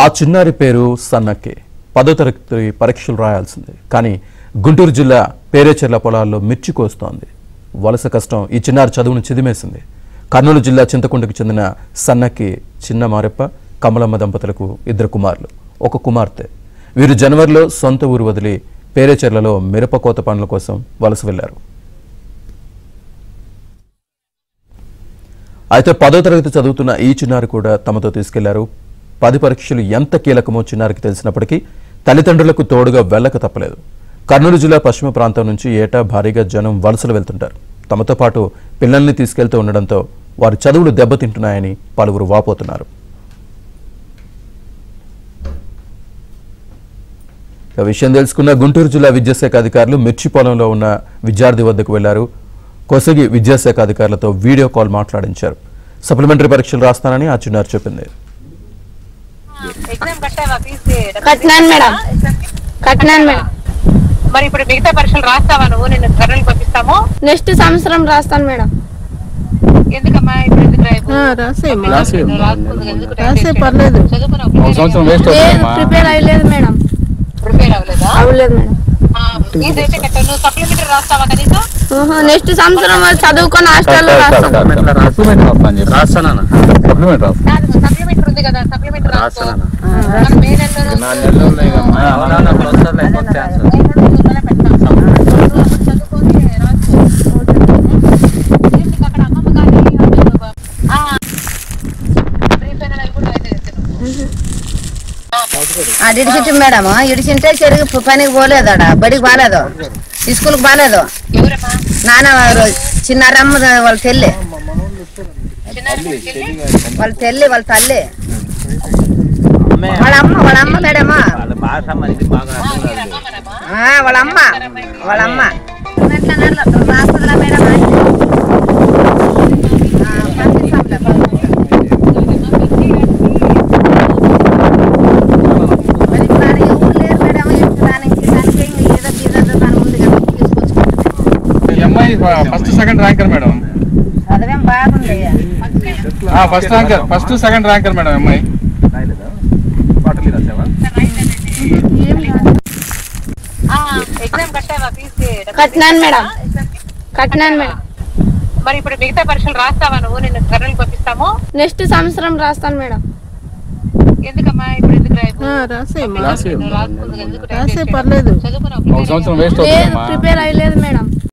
ఆ చిన్నారి పేరు సన్నక్కి. 10వ తరగతి పరీక్షలు రాయాల్సింది. కానీ గుంటూరు జిల్లా పేరేచెర్ల పొలాల్లో మిర్చి కోస్తోంది. వలస కష్టం ఈ చిన్నారి చదువును చిదిమేసింది. కర్నూలు జిల్లా చింతకుంటకు చెందిన సన్నక్కి చిన్న మారెప్ప, కమలమ్మ దంపతులకు 2 కుమారులు, 1 కుమార్తె. వీరు జనవరిలో సొంత ఊరు వదిలి పేరేచెర్లలో మిరప కోత పనుల కోసం వలస వెళ్లారు. అయితే 10వ తరగతి చదువుతున్న ఈ చిన్నారి కూడా తమతో తీసుకెళ్లారు. 10 పరీక్షలు ఎంత కీలకమో చిన్నారికి తెలిసినప్పటికీ తల్లిదండ్రులకు తోడుగా వెళ్ళక తప్పలేదు. కర్నూలు జిల్లా పశ్చిమ ప్రాంతం నుంచి ఏటా భారీగా జనం వలసలు వెళ్తుంటారు. తమతో పాటు పిల్లల్ని తీసుకెళ్తూ ఉండడంతో వారి చదువులు దెబ్బతింటున్నాయని పలువురు వాపోతున్నారు. విషయం తెలుసుకున్న గుంటూరు జిల్లా విద్యాశాఖ అధికారులు మిర్చి పొలంలో ఉన్న విద్యార్థి వద్దకు వెళ్లారు. కొసగి విద్యాశాఖ అధికారులతో వీడియో కాల్ మాట్లాడించారు. సప్లిమెంటరీ పరీక్షలు రాస్తానని ఆ చిన్నారి చెప్పింది. మరి ఇప్పుడు మిగతా పరీక్షలు రాస్తావా నువ్వు? నేను కర్నూలు పంపిస్తాము. నెక్స్ట్ సంవత్సరం రాస్తాను మేడం. ఎందుకమ్మా ఇప్పుడు ఎందుకు ప్రిపేర్ అవ్వలేదు మేడం. ప్రిపేర్ అవ్వలేదా? అవ్వలేదు మేడం. ఇదైతే కట్టాను. నువ్వు సప్లిమెంటరీ రాస్తావా కనీసం? నెక్స్ట్ సంవత్సరం చదువుకొని హాస్టల్లో రాస్తాను. సప్లిమెంటరీ ఉంది కదా, సప్లిమెంటరీ రాసుకో. మే నెలలో ఇడిచింటి మేడం, ఇడిచింటే చెరుకు పనికి పోలేదు, ఆడ బడికి బాలేదు, స్కూల్కి బాలేదు. నాన్న చిన్నారమ్మ వాళ్ళ తెల్లి, వాళ్ళ తల్లి వాళ్ళమ్మ మేడమా, వాళ్ళమ్మ రాస్తుందా madam? First second ranker madam. చదివేం బాగుంది. ఫస్ట్ సెకండ్ ర్యాంకర్ మేడం అమ్మాయి. కట్టినాను మేడం. కట్టినాను మేడం. మరి ఇప్పుడు మిగతా పరీక్షలు రాస్తావా నువ్వు? నేను కర్నూలు పంపిస్తాము. నెక్స్ట్ సంవత్సరం రాస్తాను మేడం. ఎందుకమ్మా ఇప్పుడు ఎందుకు ప్రిపేర్ అవ్వలేదు మేడం.